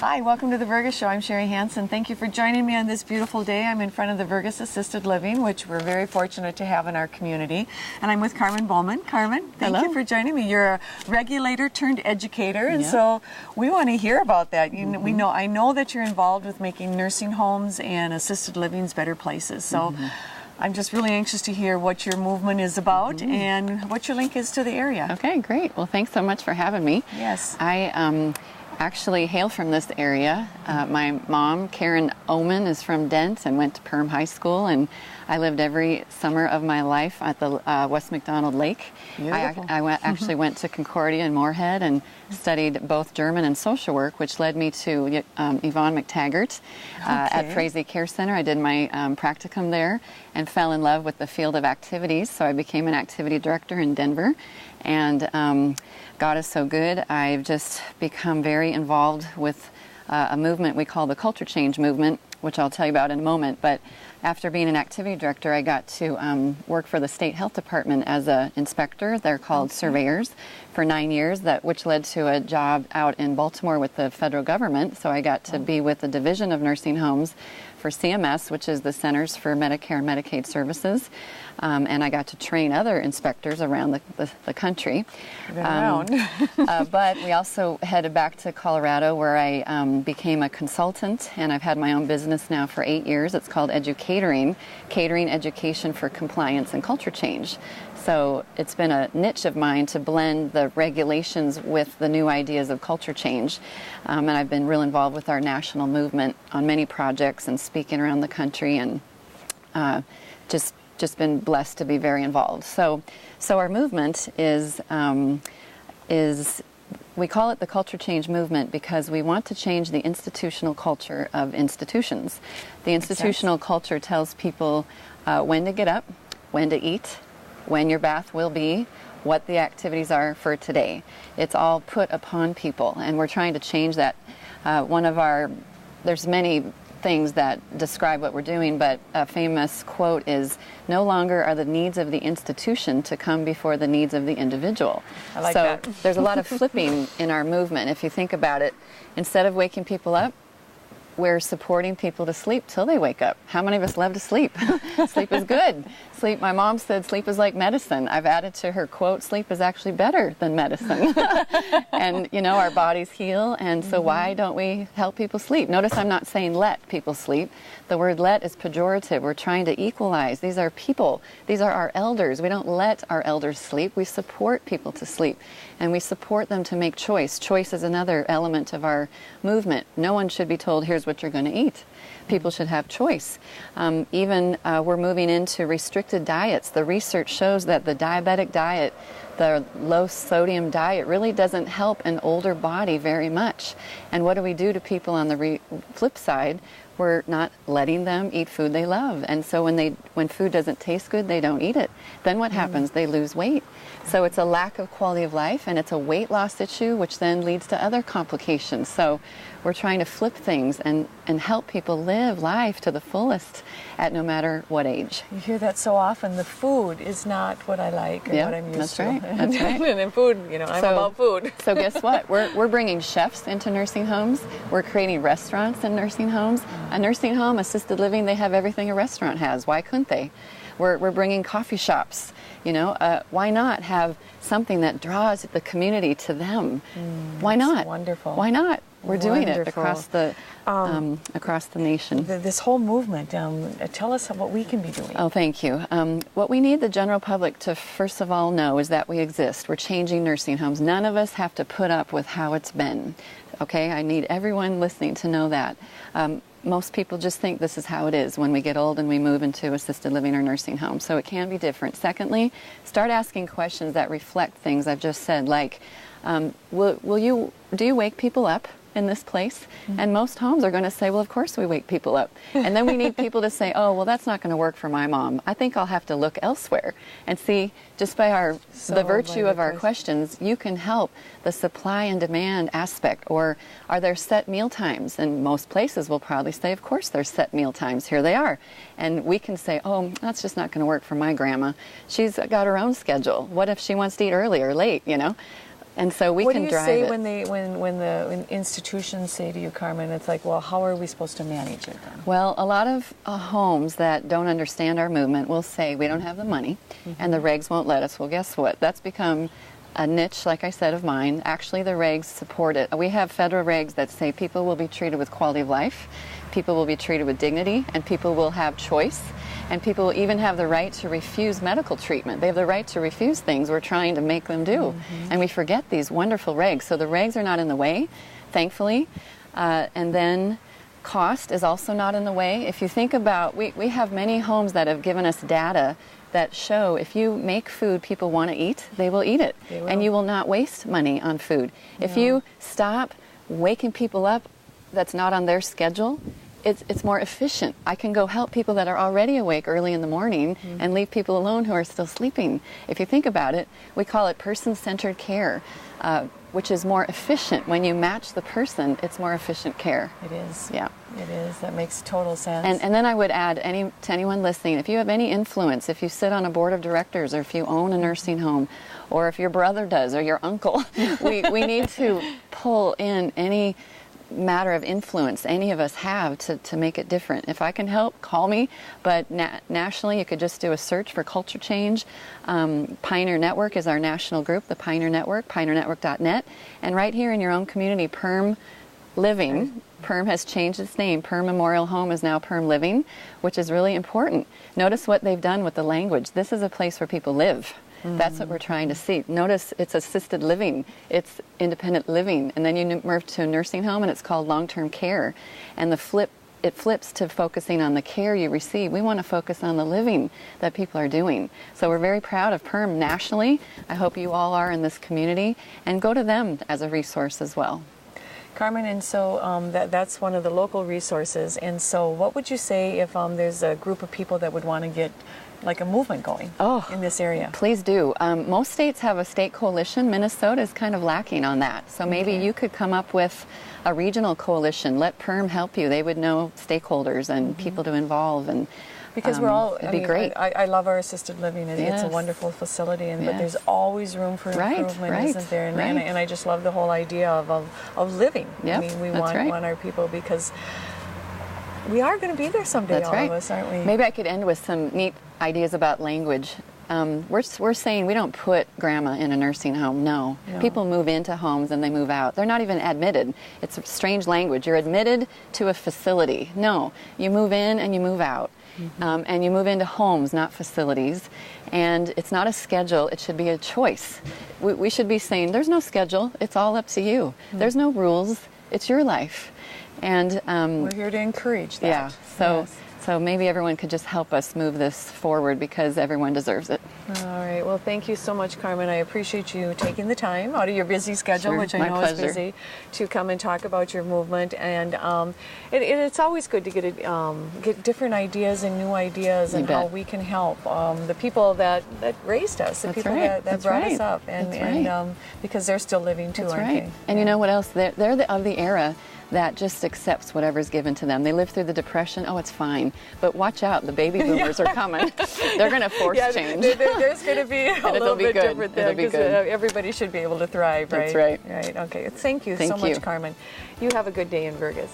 Hi, welcome to the Vergas Show. I'm Sherry Hansen. Thank you for joining me on this beautiful day. I'm in front of the Vergas Assisted Living, which we're very fortunate to have in our community. And I'm with Carmen Bowman. Carmen, thank you for joining me. You're a regulator turned educator, and so we want to hear about that. I know that you're involved with making nursing homes and assisted livings better places. So I'm just really anxious to hear what your movement is about and what your link is to the area. Okay, great. Well, thanks so much for having me. Yes. I actually hail from this area. My mom, Karen Oman, is from Dent and went to Perham High School, and I lived every summer of my life at the West McDonald Lake. Beautiful. I actually went to Concordia and Moorhead and studied both German and social work, which led me to Yvonne McTaggart at Frazee Care Center. I did my practicum there and fell in love with the field of activities, so I became an activity director in Denver. And God is so good. I've just become very involved with a movement we call the Culture Change Movement, which I'll tell you about in a moment. But after being an activity director, I got to work for the state health department as an inspector. They're called surveyors for 9 years, which led to a job out in Baltimore with the federal government. So I got to be with the Division of Nursing Homes for CMS, which is the Centers for Medicare and Medicaid Services. And I got to train other inspectors around the country. But we also headed back to Colorado, where I became a consultant, and I've had my own business now for 8 years. It's called Educatering, Catering Education for Compliance and Culture Change. So it's been a niche of mine to blend the regulations with the new ideas of culture change. And I've been real involved with our national movement on many projects and speaking around the country, and just been blessed to be very involved. So our movement is we call it the Culture Change Movement because we want to change the institutional culture of institutions. The institutional culture tells people when to get up, when to eat, when your bath will be, what the activities are for today. It's all put upon people, and we're trying to change that. There's many things that describe what we're doing, but a famous quote is, "No longer are the needs of the institution to come before the needs of the individual." I like that. There's a lot of flipping in our movement. If you think about it, instead of waking people up, we're supporting people to sleep till they wake up. How many of us love to sleep? Sleep is good. My mom said sleep is like medicine. I've added to her quote, sleep is actually better than medicine. And, our bodies heal, and so why don't we help people sleep? Notice I'm not saying let people sleep. The word let is pejorative. We're trying to equalize. These are people. These are our elders. We don't let our elders sleep. We support people to sleep, and we support them to make choice. Choice is another element of our movement. No one should be told, here's what you're going to eat. People should have choice. We're moving into restricted diets. The research shows that the diabetic diet, the low sodium diet, really doesn't help an older body very much. And what do we do to people on the flip side? We're not letting them eat food they love. And so when food doesn't taste good, they don't eat it. Then what happens? They lose weight. So it's a lack of quality of life, and it's a weight loss issue, which then leads to other complications. So we're trying to flip things and help people live life to the fullest at no matter what age. You hear that so often. The food is not what I like and what I'm used to. That's right. And in food, I'm about food. So guess what? We're bringing chefs into nursing homes. We're creating restaurants in nursing homes. A nursing home, assisted living, they have everything a restaurant has. Why couldn't they? We're bringing coffee shops. Why not have something that draws the community to them? Why not? Wonderful. Why not? We're doing it across the nation. This whole movement. Tell us what we can be doing. Oh, thank you. What we need the general public to first of all know is that we exist. We're changing nursing homes. None of us have to put up with how it's been. Okay, I need everyone listening to know that. Most people just think this is how it is when we get old and we move into assisted living or nursing home. So it can be different. Secondly, start asking questions that reflect things I've just said, like, do you wake people up in this place? And most homes are going to say, well, of course we wake people up. And then we need people to say, oh, well, that's not going to work for my mom. I think I'll have to look elsewhere. And see, just by the virtue of our questions, you can help the supply and demand aspect. Or are there set meal times? And most places will probably say, of course there's set meal times. Here they are. And we can say, oh, that's just not going to work for my grandma. She's got her own schedule. What if she wants to eat early or late, And so we can drive it. What do you say when the institutions say to you, Carmen, it's like, well, how are we supposed to manage it then? Well, a lot of homes that don't understand our movement will say we don't have the money and the regs won't let us. Well, guess what? That's become a niche, like I said, of mine. Actually, the regs support it. We have federal regs that say people will be treated with quality of life, people will be treated with dignity, and people will have choice. And people will even have the right to refuse medical treatment. They have the right to refuse things we're trying to make them do. And we forget these wonderful regs. So the regs are not in the way, thankfully. And then cost is also not in the way. If you think about, we have many homes that have given us data that show if you make food people want to eat, they will eat it. And you will not waste money on food. No. If you stop waking people up that's not on their schedule, it's more efficient. I can go help people that are already awake early in the morning and leave people alone who are still sleeping. If you think about it, we call it person-centered care, which is more efficient. When you match the person, it's more efficient care. It is. Yeah. It is. That makes total sense. And then I would add to anyone listening, if you have any influence, if you sit on a board of directors or if you own a nursing home or if your brother does or your uncle, we need to pull in any matter of influence any of us have to make it different. If I can help, call me. But nationally, you could just do a search for culture change. Pioneer Network is our national group, the Pioneer Network, pioneernetwork.net. And right here in your own community, Perm Living, Perm has changed its name. Perm Memorial Home is now Perm Living, which is really important. Notice what they've done with the language. This is a place where people live. That's what we're trying to see. Notice it's assisted living, it's independent living, and then you move to a nursing home and it's called long-term care. And it flips to focusing on the care you receive. We want to focus on the living that people are doing. So we're very proud of Perm nationally. I hope you all are in this community, and go to them as a resource as well. Carmen, and so that's one of the local resources. And so what would you say if there's a group of people that would want to get like a movement going in this area? Please do. Most states have a state coalition. Minnesota is kind of lacking on that. So maybe you could come up with a regional coalition. Let Perm help you. They would know stakeholders and people to involve. And because we're all, it'd be great. I love our assisted living. It's a wonderful facility, but there's always room for improvement, isn't there? And I just love the whole idea of living. I mean, we want our people, because we are going to be there someday, all of us, aren't we? Maybe I could end with some neat ideas about language. We're saying we don't put grandma in a nursing home. No. People move into homes and they move out. They're not even admitted. It's a strange language. You're admitted to a facility. No. You move in and you move out. And you move into homes, not facilities. And it's not a schedule. It should be a choice. We should be saying, there's no schedule. It's all up to you. There's no rules. It's your life. And we're here to encourage that. Yeah. So maybe everyone could just help us move this forward, because everyone deserves it. All right. Well, thank you so much, Carmen. I appreciate you taking the time out of your busy schedule, which I know is busy, to come and talk about your movement. And it's always good to get different ideas and new ideas and how we can help the people that raised us, the people that brought us up, and because they're still living too, aren't they? And you know what else? They're of the era that just accepts whatever's given to them. They lived through the Depression. Oh, it's fine. But watch out, the baby boomers are coming. They're going to force change. There's going to be a little bit different there, because everybody should be able to thrive, right? That's right. Right. Okay. Thank you so much, Carmen. You have a good day in Vergas.